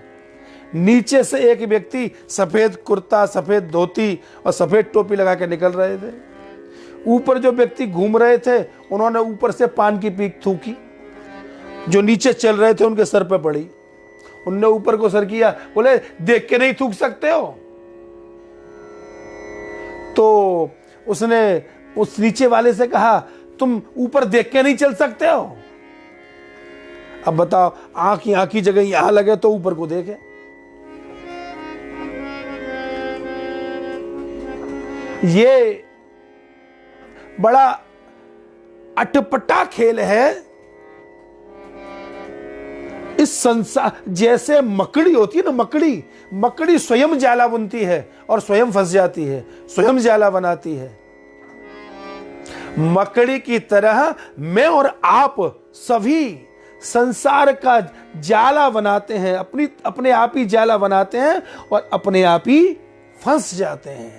नीचे से एक व्यक्ति सफेद कुर्ता, सफेद धोती और सफेद टोपी लगा के निकल रहे थे। ऊपर जो व्यक्ति घूम रहे थे, उन्होंने ऊपर से पान की पीक थूकी, जो नीचे चल रहे थे उनके सर पे पड़ी। उनने ऊपर को सर किया, बोले देख के नहीं थूक सकते हो? तो उसने उस नीचे वाले से कहा, तुम ऊपर देख के नहीं चल सकते हो? अब बताओ, आंख की जगह यहां लगे तो ऊपर को देखे। ये बड़ा अटपटा खेल है। इस संसार, जैसे मकड़ी होती है ना, मकड़ी स्वयं जाला बुनती है और स्वयं फंस जाती है, स्वयं जाला बनाती है। मकड़ी की तरह मैं और आप सभी संसार का जाला बनाते हैं, अपने आप ही जाला बनाते हैं और अपने आप ही फंस जाते हैं,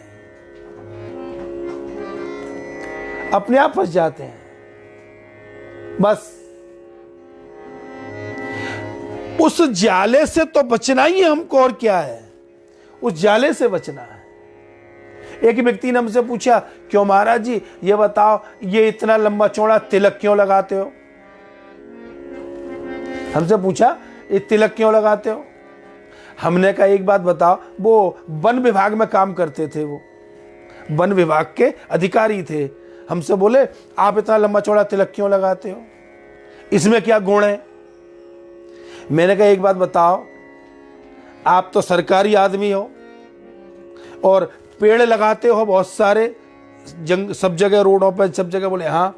अपने आप फंस जाते हैं। बस उस जाले से तो बचना ही है हमको, और क्या है, उस जाले से बचना है। एक व्यक्ति ने हमसे पूछा, क्यों महाराज जी, ये बताओ, ये इतना लंबा चौड़ा तिलक क्यों लगाते हो? हमसे पूछा, ये तिलक क्यों लगाते हो? हमने कहा, एक बात बताओ, वो वन विभाग में काम करते थे, वो वन विभाग के अधिकारी थे। हमसे बोले, आप इतना लंबा चौड़ा तिलक क्यों लगाते हो? इसमें क्या गुण है? मैंने कहा, एक बात बताओ, आप तो सरकारी आदमी हो और पेड़ लगाते हो बहुत सारे, सब जगह रोडों पर, सब जगह। बोले हाँ।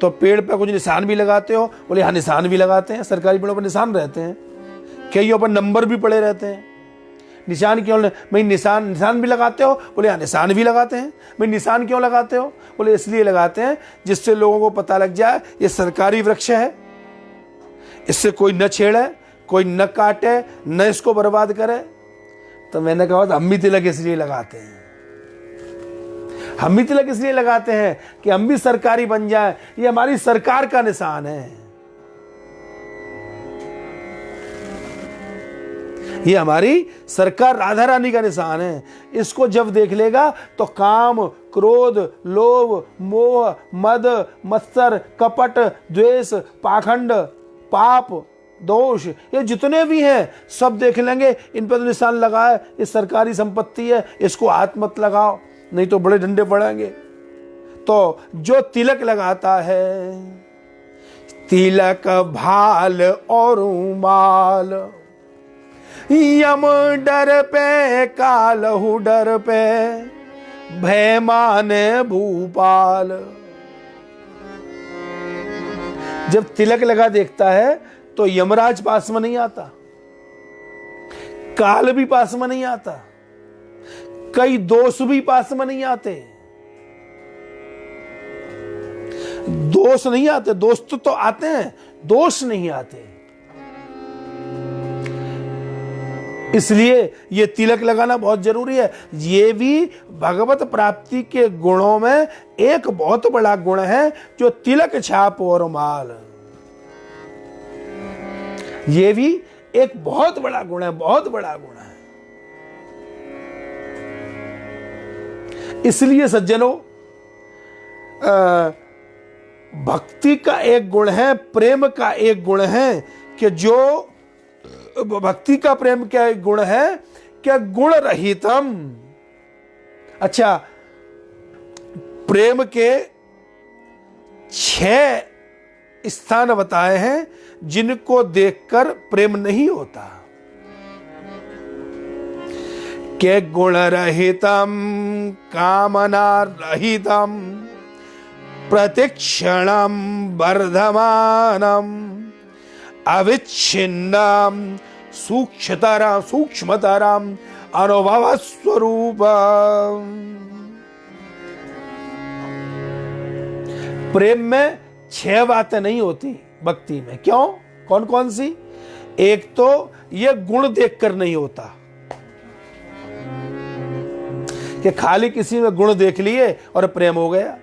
तो पेड़ पे कुछ निशान भी लगाते हो? बोले हाँ, निशान भी लगाते हैं, सरकारी पेड़ों पर निशान रहते हैं, कईयों पर नंबर भी पड़े रहते हैं। निशान क्यों? भाई निशान भी लगाते हो? बोले हाँ, निशान भी लगाते हैं। भाई निशान क्यों लगाते हो? बोले इसलिए लगाते हैं जिससे लोगों को पता लग जाए ये सरकारी वृक्ष है, इससे कोई न छेड़े, कोई न काटे, न इसको बर्बाद करे। तो मैंने कहा हम भी तिलक इसलिए लगाते हैं, हम भी तिलक इसलिए लगाते हैं कि हम भी सरकारी बन जाए। ये हमारी सरकार का निशान है, ये हमारी सरकार राधा रानी का निशान है। इसको जब देख लेगा तो काम, क्रोध, लोभ, मोह, मद, मत्सर, कपट, द्वेष, पाखंड, पाप, दोष, ये जितने भी हैं सब देख लेंगे। इन पर तो निशान लगा है, ये सरकारी संपत्ति है, इसको हाथ मत लगाओ नहीं तो बड़े डंडे पड़ेंगे। तो जो तिलक लगाता है, तिलक भाल और माल, यम डर पे कालहु डर पे भय माने भूपाल। जब तिलक लगा देखता है तो यमराज पास में नहीं आता, काल भी पास में नहीं आता, कई दोष भी पास में नहीं आते। दोष नहीं आते, दोस्त तो आते हैं, दोष नहीं आते। इसलिए ये तिलक लगाना बहुत जरूरी है। ये भी भगवत प्राप्ति के गुणों में एक बहुत बड़ा गुण है, जो तिलक छाप और माल। ये भी एक बहुत बड़ा गुण है, बहुत बड़ा गुण है। इसलिए सज्जनों, भक्ति का एक गुण है, प्रेम का एक गुण है कि जो भक्ति का प्रेम क्या गुण है क्या गुण रहितम। अच्छा, प्रेम के 6 स्थान बताए हैं जिनको देखकर प्रेम नहीं होता। के गुण रहितम कामना रहितम प्रतिक्षणम वर्धमानम अविच्छिन्नम सूक्ष्मतरम अनुभव स्वरूप। प्रेम में 6 बातें नहीं होती भक्ति में। क्यों? कौन कौन सी? एक तो ये गुण देखकर नहीं होता कि खाली किसी में गुण देख लिए और प्रेम हो गया।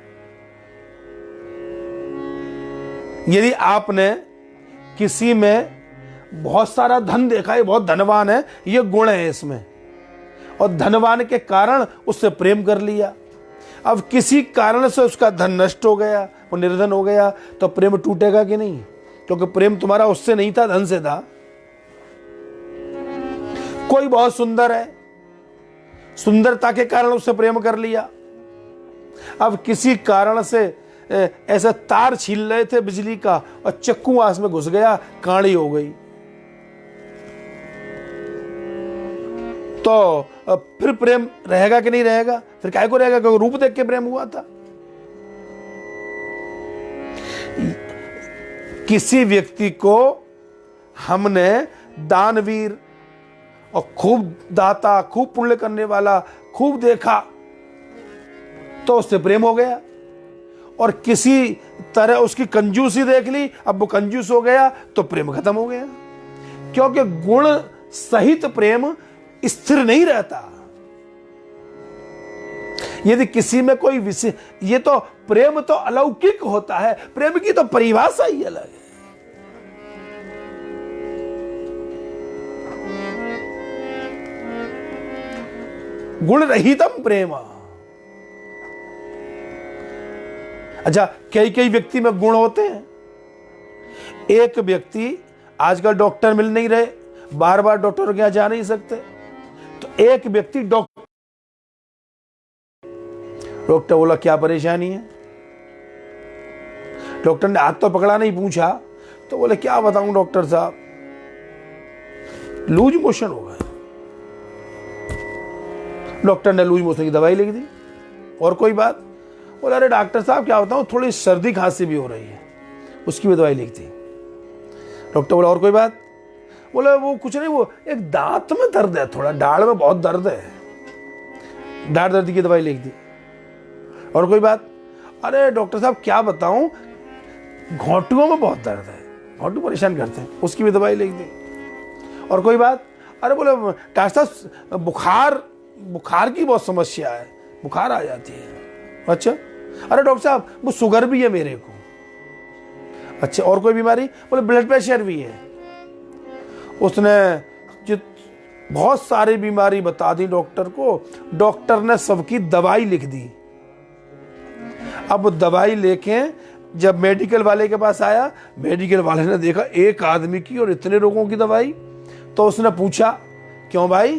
यदि आपने किसी में बहुत सारा धन देखा है, बहुत धनवान है, ये गुण है इसमें, और धनवान के कारण उससे प्रेम कर लिया। अब किसी कारण से उसका धन नष्ट हो गया, वो निर्धन हो गया, तो प्रेम टूटेगा कि नहीं? क्योंकि प्रेम तुम्हारा उससे नहीं था, धन से था। कोई बहुत सुंदर है, सुंदरता के कारण उससे प्रेम कर लिया। अब किसी कारण से ऐसा तार छील रहे थे बिजली का और चक्कू आंस में घुस गया, काड़ी हो गई, तो फिर प्रेम रहेगा कि नहीं रहेगा? फिर काय को रहेगा? क्योंकि रूप देख के प्रेम हुआ था। किसी व्यक्ति को हमने दानवीर और खूब दाता, खूब पुण्य करने वाला, खूब देखा, तो उससे प्रेम हो गया। और किसी तरह उसकी कंजूसी देख ली, अब वो कंजूस हो गया, तो प्रेम खत्म हो गया। क्योंकि गुण सहित प्रेम स्थिर नहीं रहता। यदि किसी में कोई विशेष, ये तो प्रेम तो अलौकिक होता है, प्रेम की तो परिभाषा ही अलग है। गुण रहितम प्रेम। अच्छा, कई व्यक्ति में गुण होते हैं। एक व्यक्ति, आजकल डॉक्टर मिल नहीं रहे, बार बार डॉक्टर के यहां जा नहीं सकते, तो एक व्यक्ति डॉक्टर बोला क्या परेशानी है? डॉक्टर ने हाथ तो पकड़ा नहीं, पूछा तो बोले क्या बताऊं डॉक्टर साहब, लूज मोशन हो गए। डॉक्टर ने लूज मोशन की दवाई लिख दी। और कोई बात? बोला अरे डॉक्टर साहब क्या बताऊं, थोड़ी सर्दी खांसी भी हो रही है, उसकी भी दवाई लिख दी। डॉक्टर बोला और कोई बात? बोले वो कुछ नहीं, वो एक दांत में दर्द है, थोड़ा दाढ़ में बहुत दर्द है, दाढ़ दर्द की दवाई लिख दी। और कोई बात? अरे डॉक्टर साहब क्या बताऊं, घोंटुओं में बहुत दर्द है, घोंटू परेशान करते हैं, उसकी भी दवाई लिख दी। और कोई बात? अरे बोले डॉक्टर साहब बुखार की बहुत समस्या है, बुखार आ जाती है। अच्छा, अरे डॉक्टर साहब वो शुगर भी है मेरे को। अच्छा, और कोई बीमारी? बोले ब्लड प्रेशर भी है। उसने बहुत सारी बीमारी बता दी डॉक्टर को। डॉक्टर ने सबकी दवाई लिख दी। अब दवाई लेके जब मेडिकल वाले के पास आया, मेडिकल वाले ने देखा एक आदमी की और इतने लोगों की दवाई। तो उसने पूछा, क्यों भाई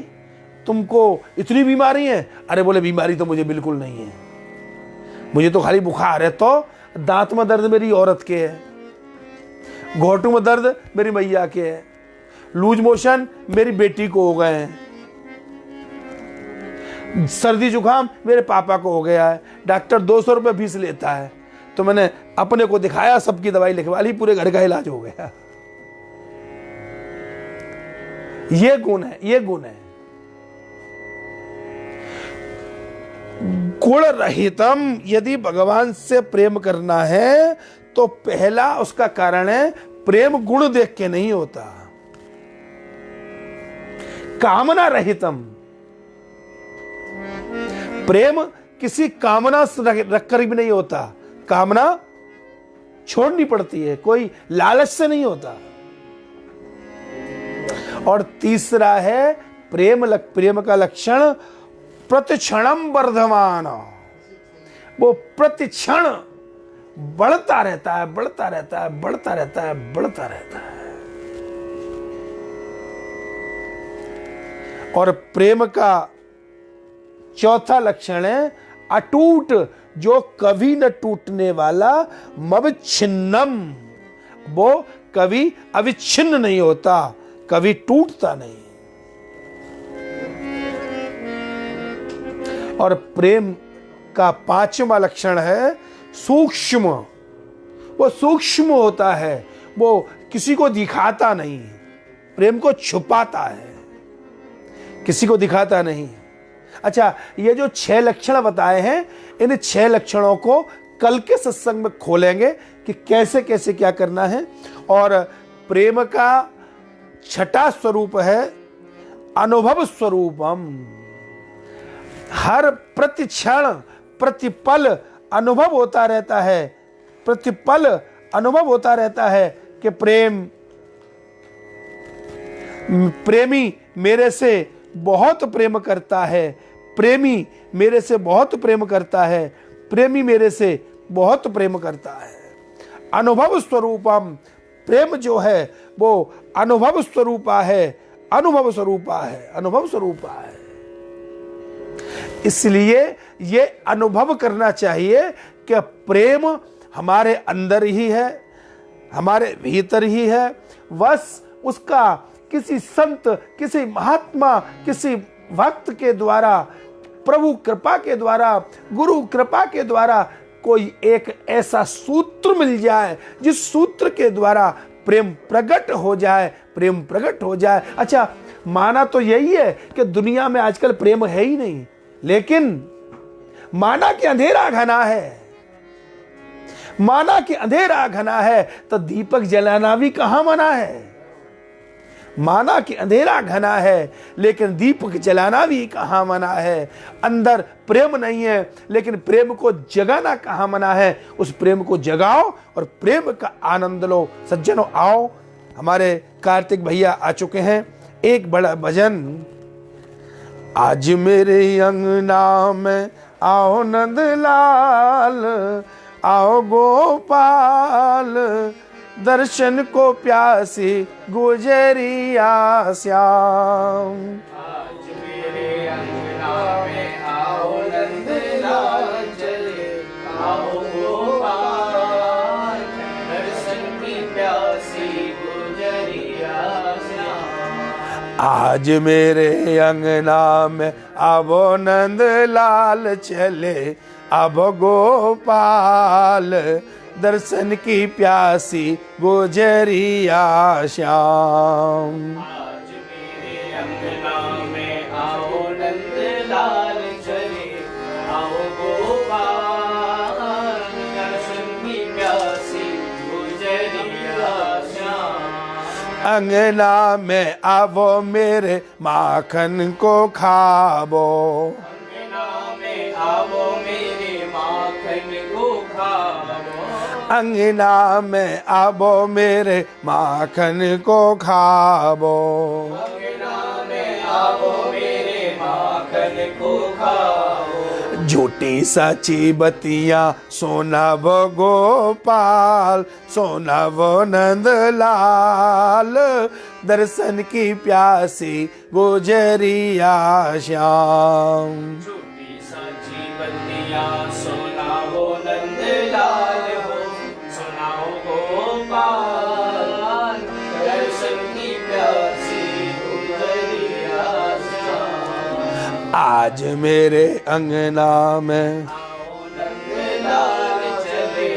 तुमको इतनी बीमारी है? अरे बोले बीमारी तो मुझे बिल्कुल नहीं है, मुझे तो खाली बुखार है। तो दांत में दर्द मेरी औरत के है, घोटू में दर्द मेरी मैया के है, लूज मोशन मेरी बेटी को हो गए हैं, सर्दी जुकाम मेरे पापा को हो गया है। डॉक्टर 200 रुपये फीस लेता है। तो मैंने अपने को दिखाया, सबकी दवाई लिखवा ली, पूरे घर का इलाज हो गया। ये गुण है, ये गुण है। गुण रहितम, यदि भगवान से प्रेम करना है तो पहला उसका कारण है प्रेम गुण देख के नहीं होता। कामना रहितम, प्रेम किसी कामना रखकर भी नहीं होता, कामना छोड़नी पड़ती है, कोई लालच से नहीं होता। और तीसरा है प्रेम का लक्षण प्रतिक्षणम वर्धमान, वो प्रतिक्षण बढ़ता रहता है, बढ़ता रहता है, बढ़ता रहता है, बढ़ता रहता है। और प्रेम का चौथा लक्षण है अटूट, जो कभी न टूटने वाला, मविच्छिन्नम, वो कभी अविच्छिन्न नहीं होता, कभी टूटता नहीं। और प्रेम का पांचवा लक्षण है सूक्ष्म, वो सूक्ष्म होता है, वो किसी को दिखाता नहीं, प्रेम को छुपाता है, किसी को दिखाता नहीं। अच्छा, ये जो 6 लक्षण बताए हैं, इन 6 लक्षणों को कल के सत्संग में खोलेंगे कि कैसे कैसे क्या करना है। और प्रेम का छठा स्वरूप है अनुभव स्वरूपम, हर प्रतिक्षण प्रतिपल अनुभव होता रहता है, प्रतिपल अनुभव होता रहता है कि प्रेमी मेरे से बहुत प्रेम करता है, प्रेमी मेरे से बहुत प्रेम करता है, प्रेमी मेरे से बहुत प्रेम करता है। अनुभव स्वरूपम, प्रेम जो है वो अनुभव स्वरूपा है, अनुभव स्वरूपा है, अनुभव स्वरूपा है। इसलिए ये अनुभव करना चाहिए कि प्रेम हमारे अंदर ही है, हमारे भीतर ही है। बस उसका किसी संत, किसी महात्मा, किसी भक्त के द्वारा, प्रभु कृपा के द्वारा, गुरु कृपा के द्वारा कोई एक ऐसा सूत्र मिल जाए जिस सूत्र के द्वारा प्रेम प्रकट हो जाए, प्रेम प्रकट हो जाए। अच्छा, माना तो यही है कि दुनिया में आजकल प्रेम है ही नहीं, लेकिन माना कि अंधेरा घना है, माना कि अंधेरा घना है तो दीपक जलाना भी कहां मना है। माना कि अंधेरा घना है लेकिन दीपक जलाना भी कहां मना है। अंदर प्रेम नहीं है लेकिन प्रेम को जगाना कहां मना है। उस प्रेम को जगाओ और प्रेम का आनंद लो। सज्जनों, आओ, हमारे कार्तिक भैया आ चुके हैं। एक बड़ा भजन, आज मेरे अंगना में आओ नंदलाल, आओ गोपाल, दर्शन को प्यासी गुजरिया श्याम। आज मेरे अंगना में आओ नंदलाल चले, आओ गोपाल, दर्शन की प्यासी गुजरिया श्याम। आज मेरे अंगना में आओ नंदलाल चले, अब गोपाल, दर्शन की प्यासी गुजरिया श्याम। आज मेरे अंगना में आओ नंदलाल चले, आओ गोपाल, दर्शन की प्यासी गुजरिया श्याम। अंगना में आवो मेरे माखन को खावो। अंगना में आवो मेरे माखन को खावो। अंगना में आवो मेरे माखन को खावो। अंगना में आवो मेरे माखन को खाओ। झूठी सच्ची बतियां सोना वो गोपाल, सोना वो नंदलाल, दर्शन की प्यासी गुजरिया श्याम। झूठी साची बत्तियां सोना वो नंदलाल हो, सुनाओ गोपाल, दर्शन की प्यासी गुजरिया श्याम। आज मेरे अंगना में आओ नंदलाल चले,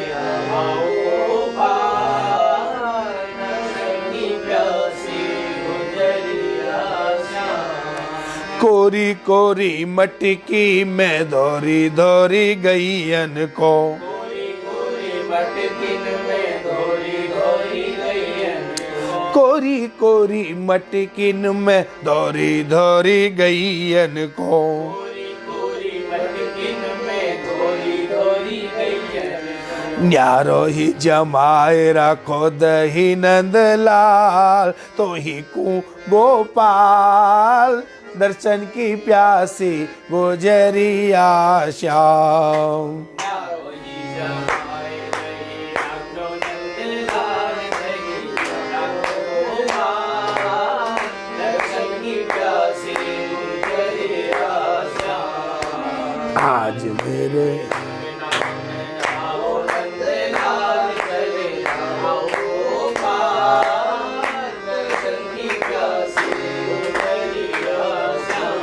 आओ गोपाल, दर्शन की प्यासी गुजरिया श्याम। कोरी कोरी मटकी में धोरी धोरी गईयन को। कोरी कोरी मटकिन में धोरी धोरी गईयन को। कोरी कोरी मटकिन में धोरी धोरी गईयन को। कोरी कोरी मटकिन में धोरी धोरी गईयन को। न्यारो ही जमाए रखो दही नंदलाल, तो ही कू गोपाल, दर्शन की प्यासी गुजरिया श्याम। न्यारो ही जमाए रही राखो नंदलाल दही, राखो गोपाल, दर्शन की प्यासी गुजरिया श्याम। आज मेरे आओ नंदलाल चले, आओ गोपाल, दर्शन की प्यासी गुजरिया श्याम।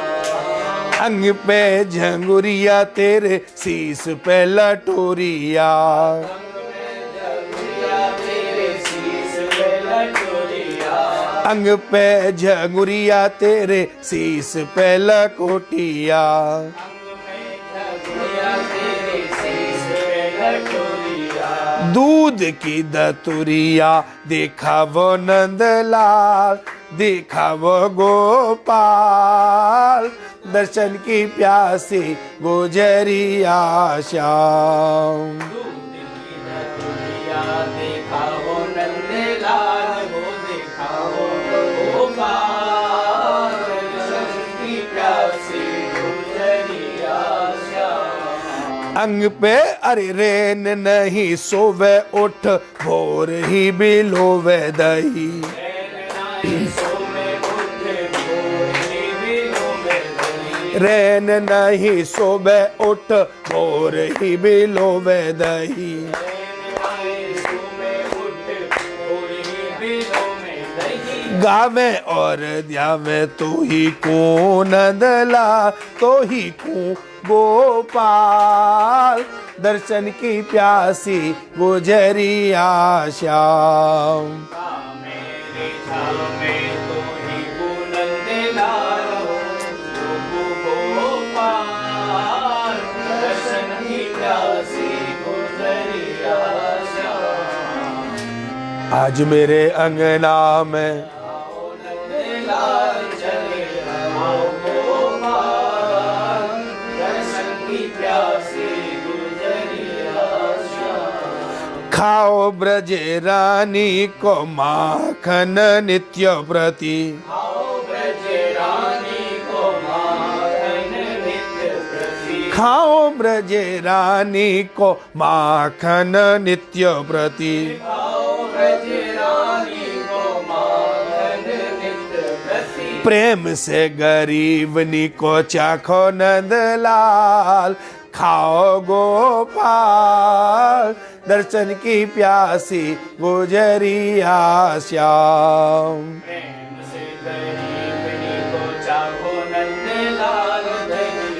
अंग पे झंगुरिया तेरे शीस पे लटोरिया। तेरे शीश पे लटोरिया। अंग पे झंगुरिया तेरे शीस पे लकोटिया। तेरे शीश पे लटोरिया। दूध की दतुरिया देखा वो नंदलाल, देखा वो गोपाल, दर्शन की प्यासी गुजरिया श्याम। दूध की नटोरिया देखा हो नंदलाल, वो देखा हो गोपाल, दर्शन की प्यासी गुजरिया श्याम। अंग पे अरे रेन नहीं सोवे उठ, भोर ही बिलोवे दही। रैन नहीं सोवे उठ, भोर ही बिलोवे दही। गावे और द्यावे तो ही को नंदला, तो ही को गोपाल, दर्शन की प्यासी गुजरिया श्याम। मेरे छाव में तो ही नंदलाल हो, गोपाल, दर्शन की प्यासी गुजरिया श्याम। आज मेरे अंगना में आओ नंदलाल चले, आओ गोपाल, दर्शन की प्यासी गुजरिया श्याम। खाओ ब्रज रानी को माखन नित्य प्रति। आओ ब्रज रानी को माखन नित्य प्रति। खाओ ब्रज रानी को माखन नित्य प्रति। आओ ब्रज रानी को माखन नित्य प्रति। प्रेम से गरीबनी को चाखो नंदलाल, खाओ गोपाल, दर्शन की प्यासी गुजरिया श्याम। प्रेम से गरीबनी को चाहो नंदलाल दही,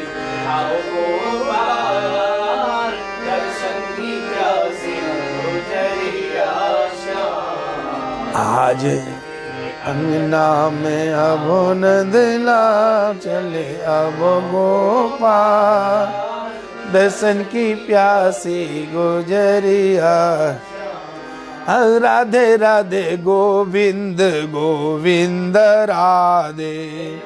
खाओ गोपाल, दर्शन की प्यासी गुजरिया श्याम। आज अंगना में अब नंदलाल चले, अब गोपाल, दर्शन की प्यासी गुजरिया। राधे राधे गोविंद गोविंद राधे।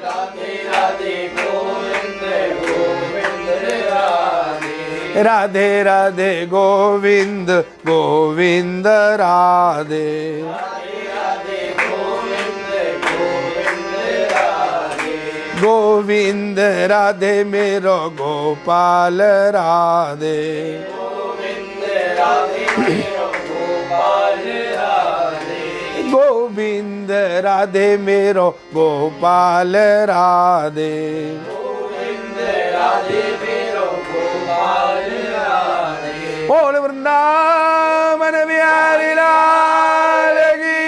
राधे राधे गोविंद गोविंद राधे। राधे राधे गोविंद गोविंद राधे। राधे राधे गोविंद गोविंद राधे। गोविंद राधे मेरो गोपाल राधे। गोविंद राधे मेरो गोपाल राधे। गोविंद राधे मेरो गोपाल राधे। गोविंद राधे मेरो गोपाल राधे। बोल वृंदावन बिहारी लाल की,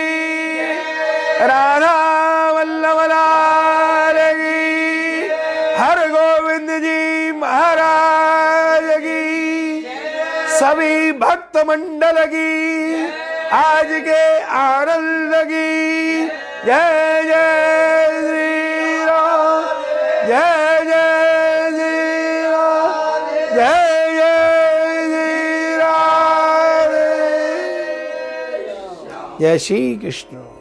राधा वल्लभ लाल की, हर गोविंद जी महाराज की, सभी भक्त मंडल की, आज के आनंद की। जय जय श्री राम, जय जय श्री राम, जय जय श्री राम। जय श्री कृष्ण।